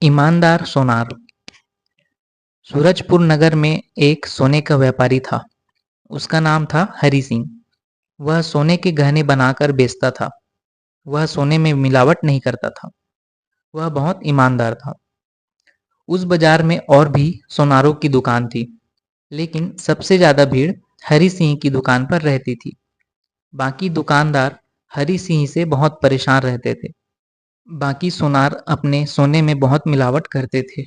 ईमानदार सोनार। सूरजपुर नगर में एक सोने का व्यापारी था। उसका नाम था हरि सिंह। वह सोने के गहने बनाकर बेचता था। वह सोने में मिलावट नहीं करता था। वह बहुत ईमानदार था। उस बाजार में और भी सोनारों की दुकान थी, लेकिन सबसे ज्यादा भीड़ हरि सिंह की दुकान पर रहती थी। बाकी दुकानदार हरि सिंह से बहुत परेशान रहते थे। बाकी सोनार अपने सोने में बहुत मिलावट करते थे।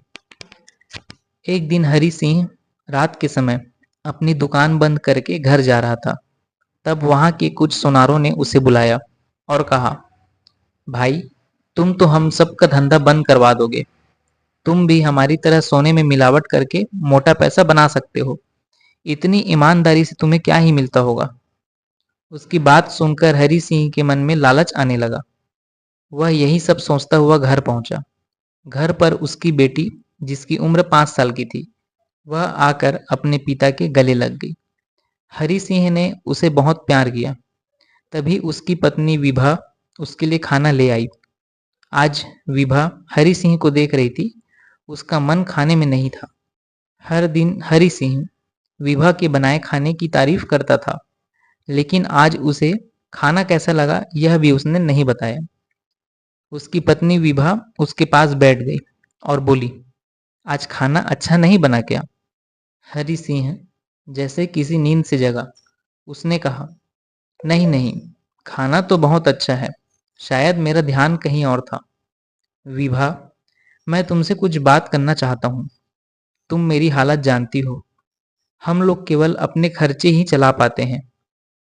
एक दिन हरि सिंह रात के समय अपनी दुकान बंद करके घर जा रहा था। तब वहां के कुछ सोनारों ने उसे बुलाया और कहा, भाई, तुम तो हम सबका धंधा बंद करवा दोगे। तुम भी हमारी तरह सोने में मिलावट करके मोटा पैसा बना सकते हो। इतनी ईमानदारी से तुम्हें क्या ही मिलता होगा। उसकी बात सुनकर हरि सिंह के मन में लालच आने लगा। वह यही सब सोचता हुआ घर पहुंचा। घर पर उसकी बेटी, जिसकी उम्र 5 साल की थी, वह आकर अपने पिता के गले लग गई। हरि सिंह ने उसे बहुत प्यार किया। तभी उसकी पत्नी विभा उसके लिए खाना ले आई। आज विभा हरि सिंह को देख रही थी। उसका मन खाने में नहीं था। हर दिन हरि सिंह विभा के बनाए खाने की तारीफ करता था, लेकिन आज उसे खाना कैसा लगा यह भी उसने नहीं बताया। उसकी पत्नी विभा उसके पास बैठ गई और बोली, आज खाना अच्छा नहीं बना क्या? हरि सिंह जैसे किसी नींद से जगा। उसने कहा, नहीं नहीं, खाना तो बहुत अच्छा है, शायद मेरा ध्यान कहीं और था। विभा, मैं तुमसे कुछ बात करना चाहता हूँ। तुम मेरी हालत जानती हो। हम लोग केवल अपने खर्चे ही चला पाते हैं।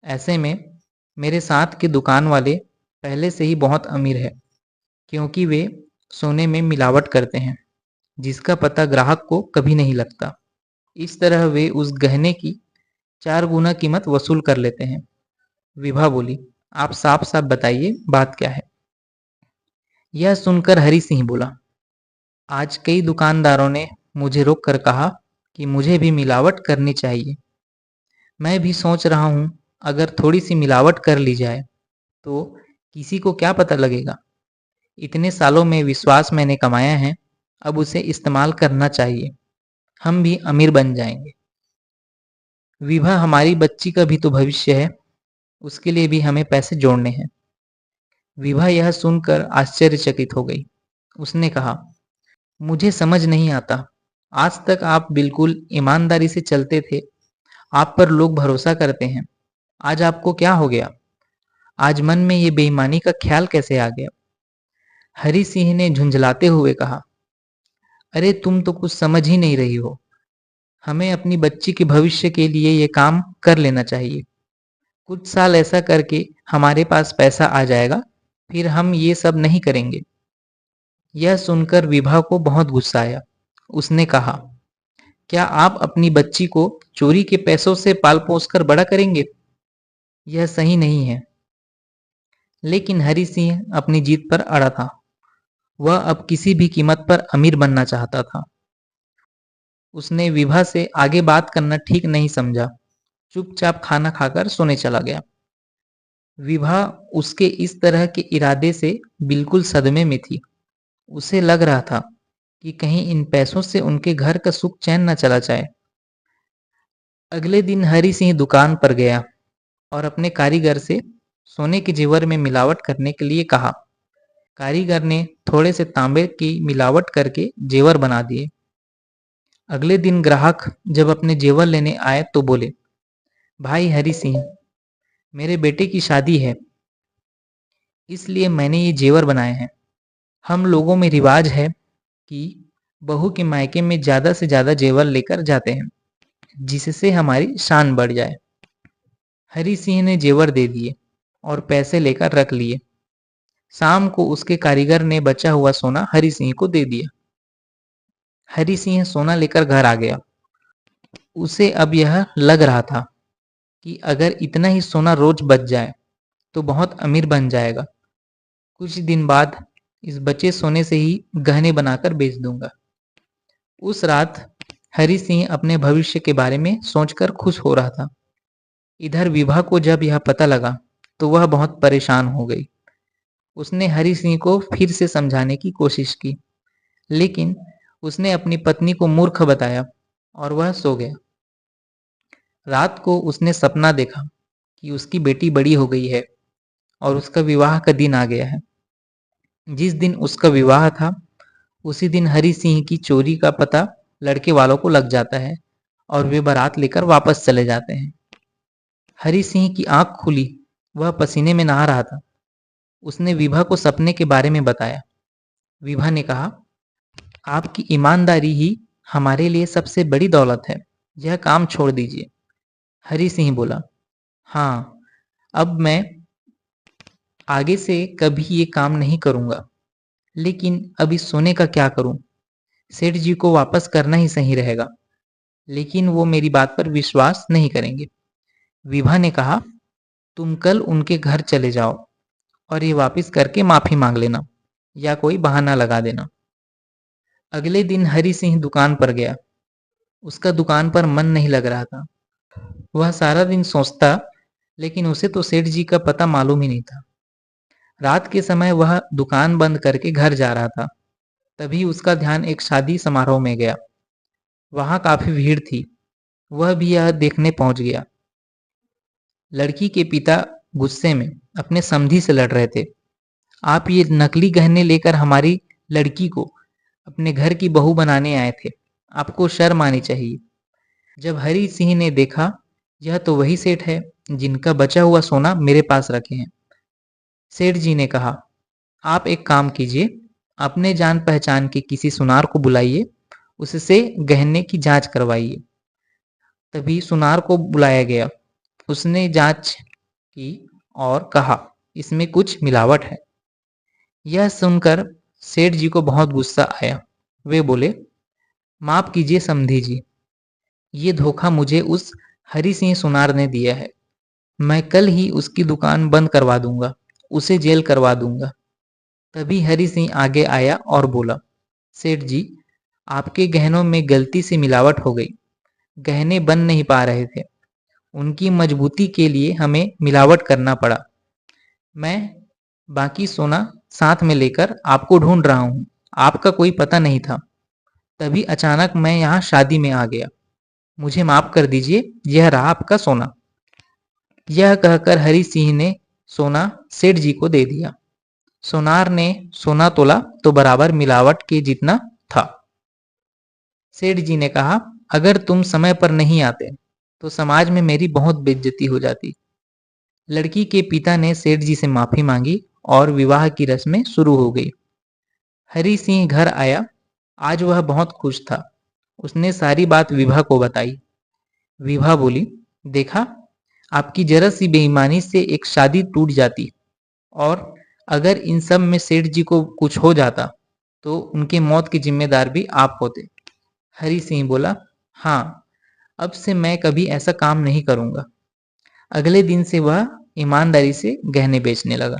ऐसे में मेरे साथ के दुकान वाले पहले से ही बहुत अमीर है, क्योंकि वे सोने में मिलावट करते हैं, जिसका पता ग्राहक को कभी नहीं लगता। इस तरह वे उस गहने की 4 गुना कीमत वसूल कर लेते हैं। विभा बोली, आप साफ साफ बताइए बात क्या है? यह सुनकर हरि सिंह बोला, आज कई दुकानदारों ने मुझे रोक कर कहा कि मुझे भी मिलावट करनी चाहिए। मैं भी सोच रहा हूँ, अगर थोड़ी सी मिलावट कर ली जाए तो किसी को क्या पता लगेगा। इतने सालों में विश्वास मैंने कमाया है, अब उसे इस्तेमाल करना चाहिए। हम भी अमीर बन जाएंगे। विभा हमारी बच्ची का भी तो भविष्य है, उसके लिए भी हमें पैसे जोड़ने हैं। विभा यह सुनकर आश्चर्यचकित हो गई। उसने कहा, मुझे समझ नहीं आता। आज तक आप बिल्कुल ईमानदारी से चलते थे। आप पर लोग भरोसा करते हैं। आज आपको क्या हो गया? आज मन में ये बेईमानी का ख्याल कैसे आ गया? हरि सिंह ने झुंझलाते हुए कहा, अरे तुम तो कुछ समझ ही नहीं रही हो। हमें अपनी बच्ची के भविष्य के लिए ये काम कर लेना चाहिए। कुछ साल ऐसा करके हमारे पास पैसा आ जाएगा, फिर हम ये सब नहीं करेंगे। यह सुनकर विभा को बहुत गुस्सा आया। उसने कहा, क्या आप अपनी बच्ची को चोरी के पैसों से पाल पोस कर बड़ा करेंगे? यह सही नहीं है। लेकिन हरि सिंह अपनी जीत पर अड़ा था। वह अब किसी भी कीमत पर अमीर बनना चाहता था। उसने विभा से आगे बात करना ठीक नहीं समझा। चुपचाप खाना खाकर सोने चला गया। विभा उसके इस तरह के इरादे से बिल्कुल सदमे में थी। उसे लग रहा था कि कहीं इन पैसों से उनके घर का सुख चैन न चला जाए। अगले दिन हरि सिंह दुकान पर गया और अपने कारीगर से सोने के जेवर में मिलावट करने के लिए कहा। कारीगर ने थोड़े से तांबे की मिलावट करके जेवर बना दिए। अगले दिन ग्राहक जब अपने जेवर लेने आए तो बोले, भाई हरि सिंह, मेरे बेटे की शादी है, इसलिए मैंने ये जेवर बनाए हैं। हम लोगों में रिवाज है कि बहू के मायके में ज्यादा से ज्यादा जेवर लेकर जाते हैं, जिससे हमारी शान बढ़ जाए। हरि सिंह ने जेवर दे दिए और पैसे लेकर रख लिए। शाम को उसके कारीगर ने बचा हुआ सोना हरि सिंह को दे दिया। हरि सिंह सोना लेकर घर आ गया। उसे अब यह लग रहा था कि अगर इतना ही सोना रोज बच जाए तो बहुत अमीर बन जाएगा। कुछ दिन बाद इस बचे सोने से ही गहने बनाकर बेच दूंगा। उस रात हरि सिंह अपने भविष्य के बारे में सोचकर खुश हो रहा था। इधर विभा को जब यह पता लगा तो वह बहुत परेशान हो गई। उसने हरि सिंह को फिर से समझाने की कोशिश की, लेकिन उसने अपनी पत्नी को मूर्ख बताया और वह सो गया। रात को उसने सपना देखा कि उसकी बेटी बड़ी हो गई है और उसका विवाह का दिन आ गया है। जिस दिन उसका विवाह था, उसी दिन हरि सिंह की चोरी का पता लड़के वालों को लग जाता है और वे बारात लेकर वापस चले जाते हैं। हरि सिंह की आंख खुली, वह पसीने में नहा रहा था। उसने विभा को सपने के बारे में बताया। विभा ने कहा, आपकी ईमानदारी ही हमारे लिए सबसे बड़ी दौलत है, यह काम छोड़ दीजिए। हरि सिंह बोला, हाँ, अब मैं आगे से कभी ये काम नहीं करूंगा, लेकिन अब इस सोने का क्या करूं? सेठ जी को वापस करना ही सही रहेगा, लेकिन वो मेरी बात पर विश्वास नहीं करेंगे। विभा ने कहा, तुम कल उनके घर चले जाओ और ये वापस करके माफी मांग लेना या कोई बहाना लगा देना। अगले दिन हरि सिंह दुकान पर गया। उसका दुकान पर मन नहीं लग रहा था। वह सारा दिन सोचता, लेकिन उसे तो सेठ जी का पता मालूम ही नहीं था। रात के समय वह दुकान बंद करके घर जा रहा था। तभी उसका ध्यान एक शादी समारोह में गया। वहां काफी भीड़ थी। वह भी यह देखने पहुंच गया। लड़की के पिता गुस्से में अपने समधी से लड़ रहे थे। आप ये नकली गहने लेकर हमारी लड़की को अपने घर की बहू बनाने आए थे, आपको शर्म आनी चाहिए। जब हरि सिंह ने देखा, यह तो वही सेठ है जिनका बचा हुआ सोना मेरे पास रखे हैं। सेठ जी ने कहा, आप एक काम कीजिए, अपने जान पहचान के किसी सुनार को बुलाइए, उससे गहने की जांच करवाइए। तभी सुनार को बुलाया गया। उसने जांच की और कहा, इसमें कुछ मिलावट है। यह सुनकर सेठ जी को बहुत गुस्सा आया। वे बोले, माफ कीजिए समधी जी, ये धोखा मुझे उस हरि सिंह सुनार ने दिया है। मैं कल ही उसकी दुकान बंद करवा दूंगा, उसे जेल करवा दूंगा। तभी हरि सिंह आगे आया और बोला, सेठ जी, आपके गहनों में गलती से मिलावट हो गई। गहने बन नहीं पा रहे थे, उनकी मजबूती के लिए हमें मिलावट करना पड़ा। मैं बाकी सोना साथ में लेकर आपको ढूंढ रहा हूँ, आपका कोई पता नहीं था। तभी अचानक मैं यहाँ शादी में आ गया। मुझे माफ कर दीजिए, यह रहा आपका सोना। यह कहकर हरि सिंह ने सोना सेठ जी को दे दिया। सोनार ने सोना तोला तो बराबर मिलावट के जितना था। सेठ जी ने कहा, अगर तुम समय पर नहीं आते तो समाज में मेरी बहुत बेइज्जती हो जाती। लड़की के पिता ने सेठ जी से माफी मांगी और विवाह की रस्में शुरू हो गई। हरि सिंह घर आया। आज वह बहुत खुश था। उसने सारी बात विभा को बताई। विभा बोली, देखा, आपकी जरा सी बेईमानी से एक शादी टूट जाती, और अगर इन सब में सेठ जी को कुछ हो जाता तो उनकी मौत के जिम्मेदार भी आप होते। हरि सिंह बोला, हाँ, अब से मैं कभी ऐसा काम नहीं करूंगा। अगले दिन से वह ईमानदारी से गहने बेचने लगा।